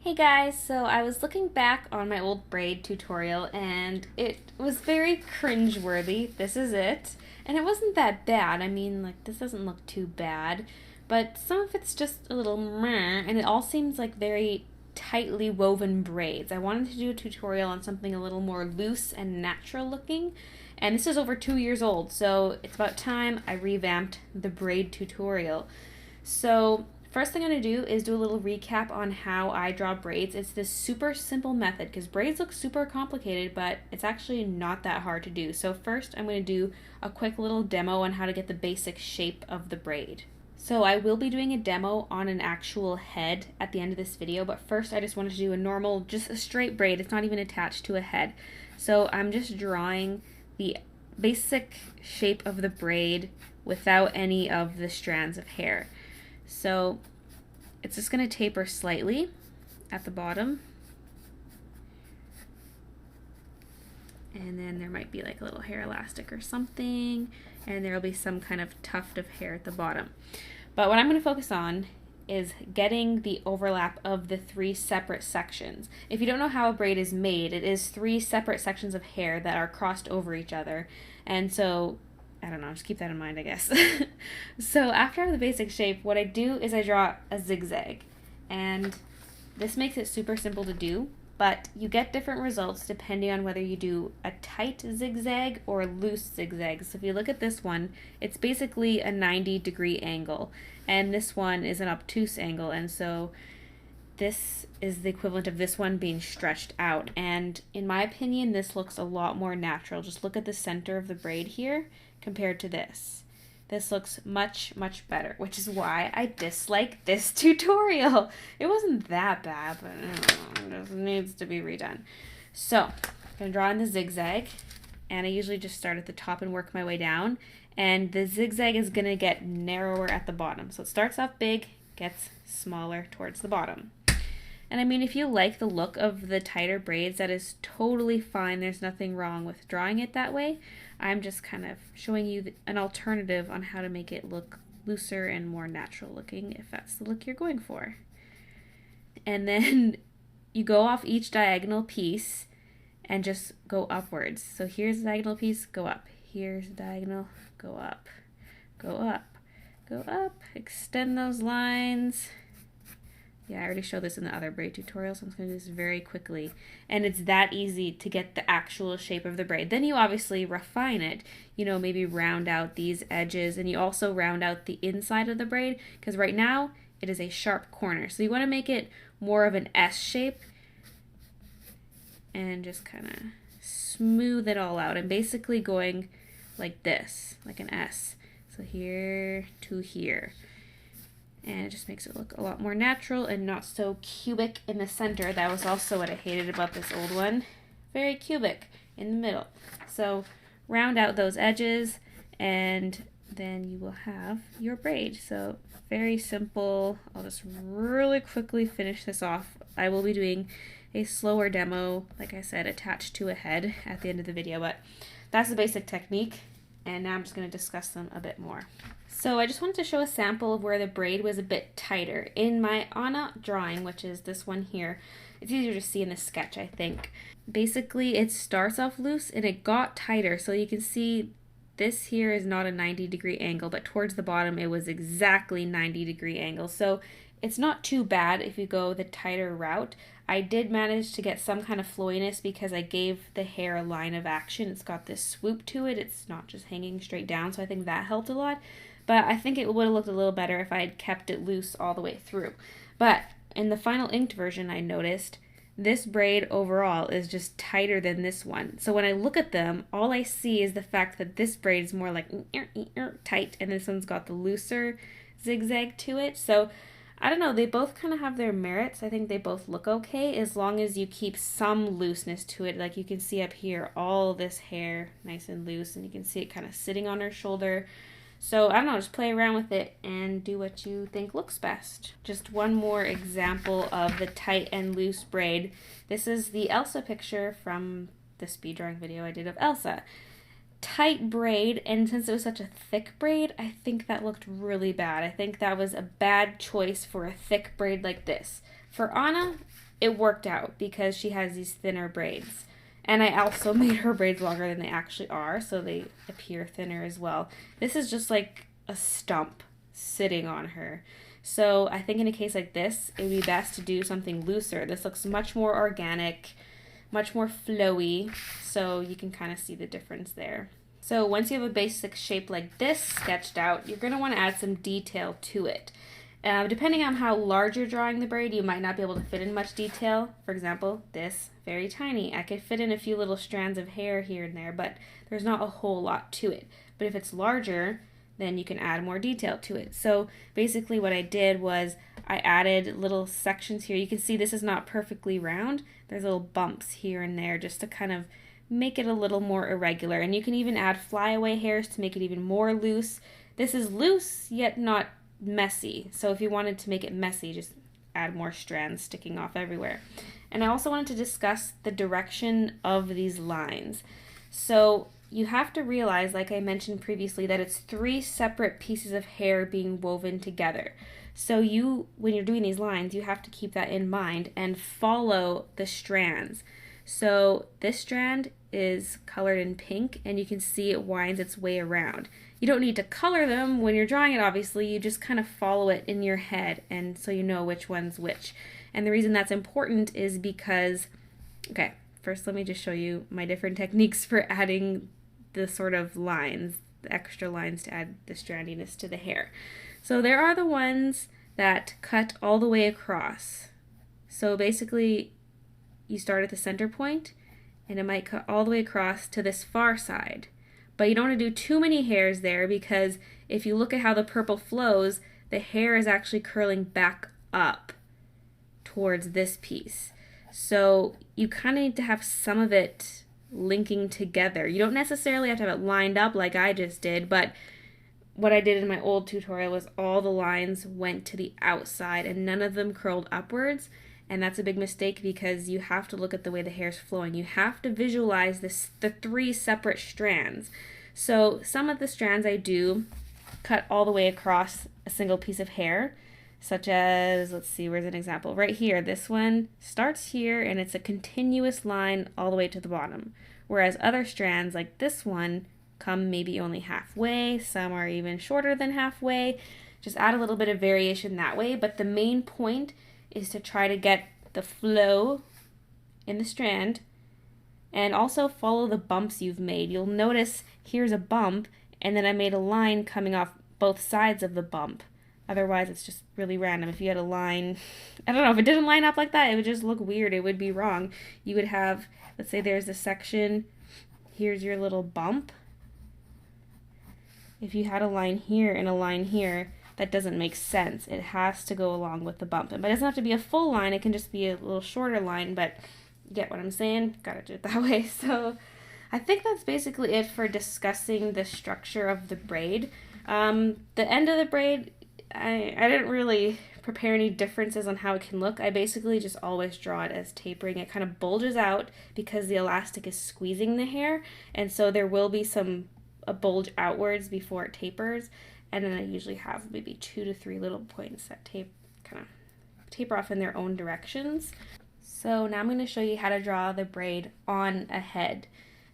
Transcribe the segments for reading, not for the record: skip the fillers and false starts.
Hey guys, so I was looking back on my old braid tutorial and it was very cringeworthy. This is it. And it wasn't that bad. I mean, like, this doesn't look too bad, but some of it's just a little meh, and it all seems like very tightly woven braids. I wanted to do a tutorial on something a little more loose and natural looking, and this is over 2 years old, so it's about time I revamped the braid tutorial. So first thing I'm going to do is do a little recap on how I draw braids. It's this super simple method because braids look super complicated, but it's actually not that hard to do. So first I'm going to do a quick little demo on how to get the basic shape of the braid. So I will be doing a demo on an actual head at the end of this video, but first I just wanted to do a normal, just a straight braid. It's not even attached to a head. So I'm just drawing the basic shape of the braid without any of the strands of hair. So it's just going to taper slightly at the bottom, and then there might be like a little hair elastic or something, and there will be some kind of tuft of hair at the bottom. But what I'm going to focus on is getting the overlap of the 3 separate sections. If you don't know how a braid is made, it is 3 separate sections of hair that are crossed over each other, and so I don't know, just keep that in mind, I guess. So after I have the basic shape, what I do is I draw a zigzag. And this makes it super simple to do, but you get different results depending on whether you do a tight zigzag or a loose zigzag. So if you look at this one, it's basically a 90-degree angle. And this one is an obtuse angle, and so this is the equivalent of this one being stretched out. And in my opinion, this looks a lot more natural. Just look at the center of the braid here compared to this. This looks much, much better, which is why I dislike this tutorial. It wasn't that bad, but it just needs to be redone. So I'm gonna draw in the zigzag, and I usually just start at the top and work my way down. And the zigzag is gonna get narrower at the bottom. So it starts off big, gets smaller towards the bottom. And I mean, if you like the look of the tighter braids, that is totally fine. There's nothing wrong with drawing it that way. I'm just kind of showing you an alternative on how to make it look looser and more natural looking, if that's the look you're going for. And then you go off each diagonal piece and just go upwards. So here's the diagonal piece, go up. Here's the diagonal, go up, go up, go up. Extend those lines. Yeah, I already showed this in the other braid tutorial, so I'm just going to do this very quickly. And it's that easy to get the actual shape of the braid. Then you obviously refine it, maybe round out these edges, and you also round out the inside of the braid, because right now it is a sharp corner. So you want to make it more of an S shape, and just kind of smooth it all out. And basically going like this, like an S. So here to here. And it just makes it look a lot more natural and not so cubic in the center. That was also what I hated about this old one. Very cubic in the middle. So round out those edges, and then you will have your braid. So very simple. I'll just really quickly finish this off. I will be doing a slower demo, like I said, attached to a head at the end of the video, but that's the basic technique. And now I'm just going to discuss them a bit more. So I just wanted to show a sample of where the braid was a bit tighter. In my Anna drawing, which is this one here, it's easier to see in the sketch, I think. Basically, it starts off loose and it got tighter. So you can see this here is not a 90-degree angle, but towards the bottom it was exactly 90-degree angle. So it's not too bad if you go the tighter route. I did manage to get some kind of flowiness because I gave the hair a line of action. It's got this swoop to it. It's not just hanging straight down, so I think that helped a lot. But I think it would have looked a little better if I had kept it loose all the way through. But in the final inked version, I noticed this braid overall is just tighter than this one. So when I look at them, all I see is the fact that this braid is more like tight, and this one's got the looser zigzag to it. So I don't know, they both kind of have their merits. I think they both look okay as long as you keep some looseness to it. Like you can see up here, all this hair nice and loose, and you can see it kind of sitting on her shoulder. So I don't know, just play around with it and do what you think looks best. Just one more example of the tight and loose braid. This is the Elsa picture from the speed drawing video I did of Elsa. Tight braid, and since it was such a thick braid, I think that looked really bad. I think that was a bad choice for a thick braid like this. For Anna, it worked out because she has these thinner braids. And I also made her braids longer than they actually are, so they appear thinner as well. This is just like a stump sitting on her. So I think in a case like this, it would be best to do something looser. This looks much more organic, much more flowy, so you can kind of see the difference there. So once you have a basic shape like this sketched out, you're going to want to add some detail to it. Depending on how large you're drawing the braid, you might not be able to fit in much detail. For example, this, very tiny. I could fit in a few little strands of hair here and there, but there's not a whole lot to it. But if it's larger, then you can add more detail to it. So basically what I did was I added little sections here. You can see this is not perfectly round. There's little bumps here and there just to kind of make it a little more irregular. And you can even add flyaway hairs to make it even more loose. This is loose, yet not messy. So if you wanted to make it messy, just add more strands sticking off everywhere. And I also wanted to discuss the direction of these lines. So you have to realize, like I mentioned previously, that it's 3 separate pieces of hair being woven together. So when you're doing these lines, you have to keep that in mind and follow the strands. So this strand is colored in pink, and you can see it winds its way around. You don't need to color them when you're drawing it, obviously. You just kind of follow it in your head, and so you know which one's which. And the reason that's important is because, okay, first let me just show you my different techniques for adding the sort of lines, the extra lines to add the strandiness to the hair. So there are the ones that cut all the way across. So basically, you start at the center point, and it might cut all the way across to this far side. But you don't want to do too many hairs there, because if you look at how the purple flows, the hair is actually curling back up towards this piece. So you kind of need to have some of it linking together. You don't necessarily have to have it lined up like I just did, but what I did in my old tutorial was all the lines went to the outside and none of them curled upwards. And that's a big mistake, because you have to look at the way the hair is flowing. You have to visualize the 3 separate strands. So some of the strands I do cut all the way across a single piece of hair, such as, let's see, where's an example? Right here, this one starts here and it's a continuous line all the way to the bottom. Whereas other strands like this one come maybe only halfway, some are even shorter than halfway. Just add a little bit of variation that way, but the main point is to try to get the flow in the strand and also follow the bumps you've made. You'll notice here's a bump, and then I made a line coming off both sides of the bump. Otherwise, it's just really random. If you had a line, I don't know, if it didn't line up like that, it would just look weird. It would be wrong. You would have, let's say there's a section, here's your little bump. If you had a line here and a line here, that doesn't make sense. It has to go along with the bump. But it doesn't have to be a full line. It can just be a little shorter line, but you get what I'm saying? Gotta do it that way. So I think that's basically it for discussing the structure of the braid. The end of the braid, I didn't really prepare any differences on how it can look. I basically just always draw it as tapering. It kind of bulges out because the elastic is squeezing the hair, and so there will be a bulge outwards before it tapers. And then I usually have maybe 2 to 3 little points that kind of taper off in their own directions. So now I'm going to show you how to draw the braid on a head.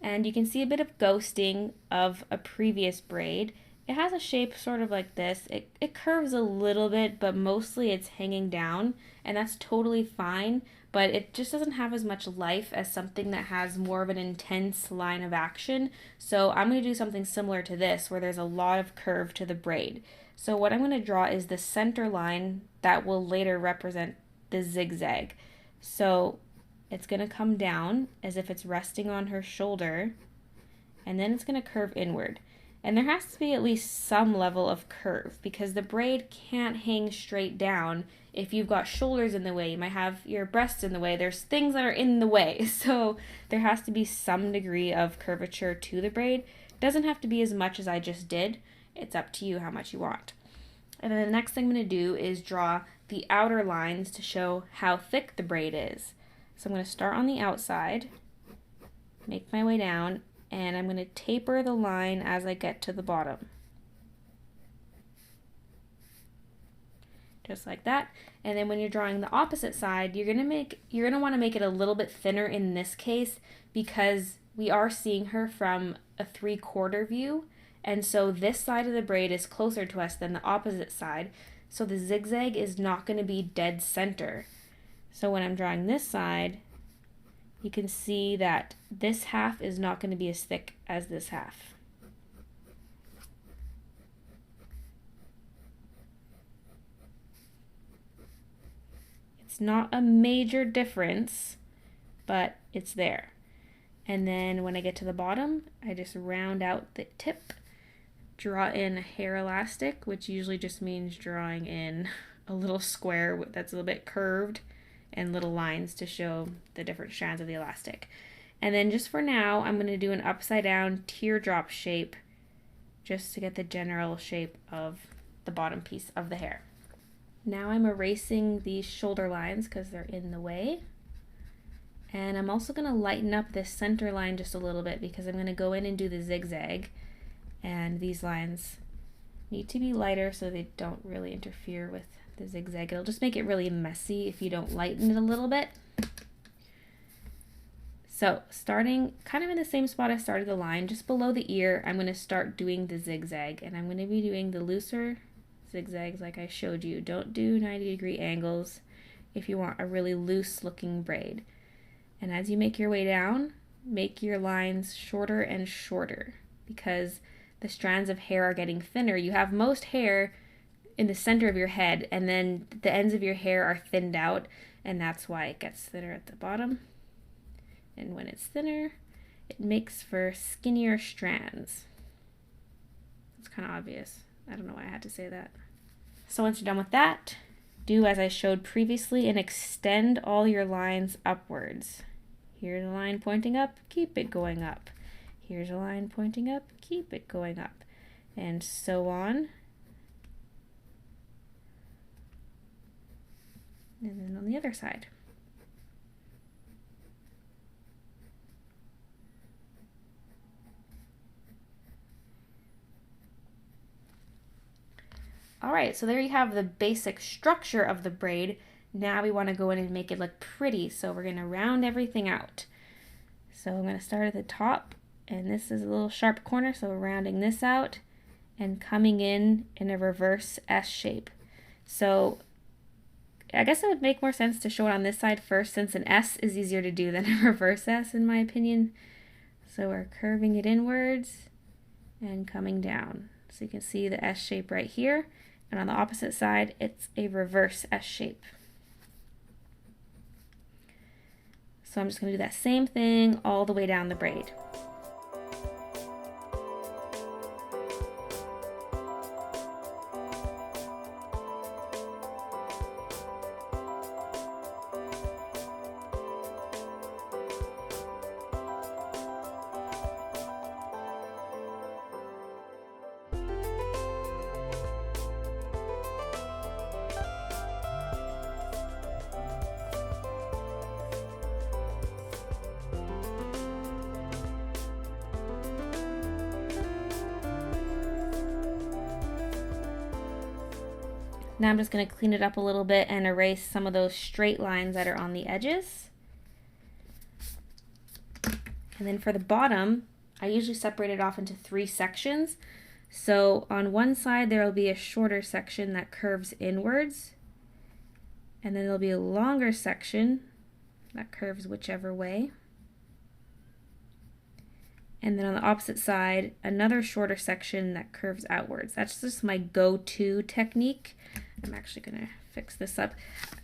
And you can see a bit of ghosting of a previous braid. It has a shape sort of like this. It curves a little bit, but mostly it's hanging down, and that's totally fine. But it just doesn't have as much life as something that has more of an intense line of action. So I'm going to do something similar to this, where there's a lot of curve to the braid. So what I'm going to draw is the center line that will later represent the zigzag. So it's going to come down as if it's resting on her shoulder, and then it's going to curve inward. And there has to be at least some level of curve, because the braid can't hang straight down if you've got shoulders in the way. You might have your breasts in the way. There's things that are in the way. So there has to be some degree of curvature to the braid. It doesn't have to be as much as I just did. It's up to you how much you want. And then the next thing I'm going to do is draw the outer lines to show how thick the braid is. So I'm going to start on the outside, make my way down, and I'm going to taper the line as I get to the bottom. just like that. And then when you're drawing the opposite side, you're gonna want to make it a little bit thinner in this case because we are seeing her from a 3/4 view, and so this side of the braid is closer to us than the opposite side, so the zigzag is not going to be dead center. So when I'm drawing this side, you can see that this half is not going to be as thick as this half. It's not a major difference, but it's there. And then when I get to the bottom, I just round out the tip, draw in a hair elastic, which usually just means drawing in a little square that's a little bit curved and little lines to show the different strands of the elastic. And then just for now, I'm going to do an upside down teardrop shape just to get the general shape of the bottom piece of the hair. Now I'm erasing these shoulder lines because they're in the way. And I'm also going to lighten up this center line just a little bit because I'm going to go in and do the zigzag. And these lines need to be lighter so they don't really interfere with the zigzag. It'll just make it really messy if you don't lighten it a little bit. So starting kind of in the same spot I started the line, just below the ear, I'm going to start doing the zigzag. And I'm going to be doing the looser zigzags like I showed you. Don't do 90-degree angles if you want a really loose looking braid. And as you make your way down, make your lines shorter and shorter because the strands of hair are getting thinner. You have most hair in the center of your head, and then the ends of your hair are thinned out, and that's why it gets thinner at the bottom. And when it's thinner, it makes for skinnier strands. It's kind of obvious. I don't know why I had to say that. So once you're done with that, do as I showed previously and extend all your lines upwards. Here's a line pointing up, keep it going up. Here's a line pointing up, keep it going up. And so on. And then on the other side. All right, so there you have the basic structure of the braid. Now we want to go in and make it look pretty, so we're going to round everything out. So I'm going to start at the top, and this is a little sharp corner, so we're rounding this out and coming in a reverse S shape. So I guess it would make more sense to show it on this side first, since an S is easier to do than a reverse S in my opinion. So we're curving it inwards and coming down. So you can see the S shape right here, and on the opposite side it's a reverse S shape. So I'm just going to do that same thing all the way down the braid. Now I'm just going to clean it up a little bit and erase some of those straight lines that are on the edges. And then for the bottom, I usually separate it off into 3 sections. So on one side there will be a shorter section that curves inwards, and then there'll be a longer section that curves whichever way. And then on the opposite side, another shorter section that curves outwards. That's just my go-to technique. I'm actually going to fix this up.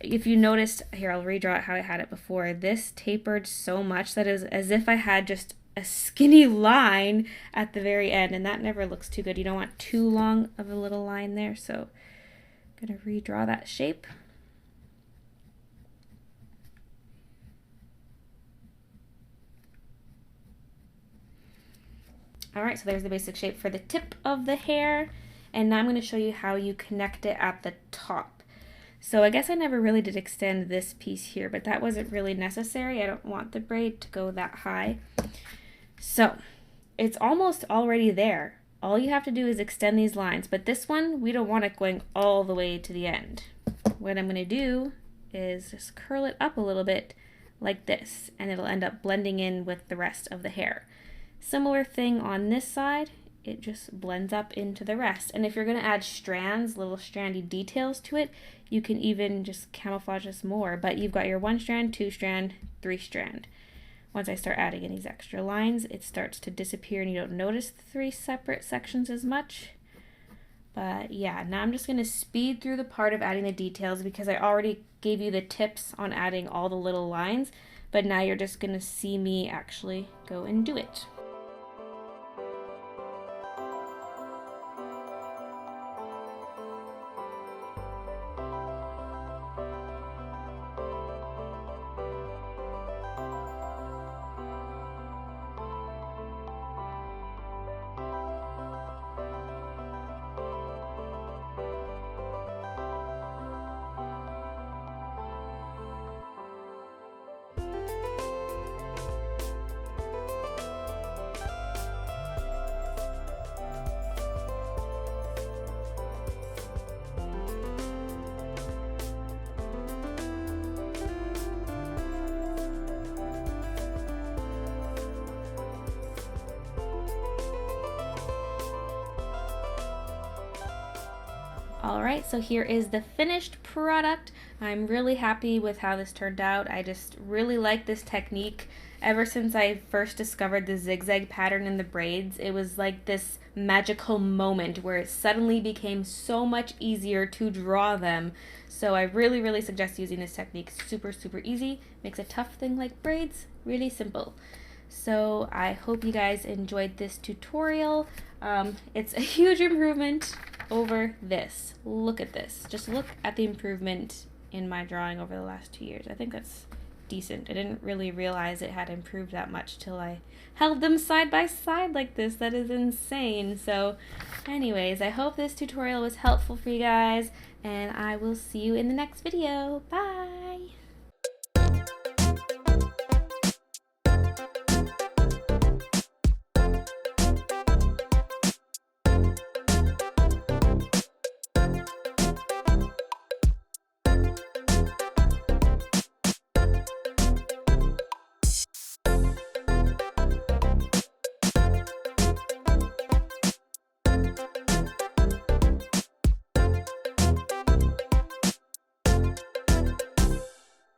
If you noticed, here I'll redraw it how I had it before. This tapered so much that it was as if I had just a skinny line at the very end, and that never looks too good. You don't want too long of a little line there, so I'm going to redraw that shape. Alright, so there's the basic shape for the tip of the hair, and now I'm going to show you how you connect it at the top. So I guess I never really did extend this piece here, but that wasn't really necessary. I don't want the braid to go that high. So it's almost already there. All you have to do is extend these lines, but this one, we don't want it going all the way to the end. what I'm going to do is just curl it up a little bit like this, and it'll end up blending in with the rest of the hair. Similar thing on this side, it just blends up into the rest. And if you're going to add strands, little strandy details to it, you can even just camouflage this more. But you've got your 1 strand, 2 strand, 3 strand. Once I start adding in these extra lines, it starts to disappear and you don't notice the 3 separate sections as much. But yeah, now I'm just going to speed through the part of adding the details because I already gave you the tips on adding all the little lines, but now you're just going to see me actually go and do it. Alright, so here is the finished product. I'm really happy with how this turned out. I just really like this technique. Ever since I first discovered the zigzag pattern in the braids, it was like this magical moment where it suddenly became so much easier to draw them. So I really suggest using this technique. Super easy. Makes a tough thing like braids really simple. So I hope you guys enjoyed this tutorial. It's a huge improvement over this. Look at this. Just look at the improvement in my drawing over the last 2 years. I think that's decent. I didn't really realize it had improved that much till I held them side by side like this. That is insane. So anyways, I hope this tutorial was helpful for you guys, and I will see you in the next video. Bye!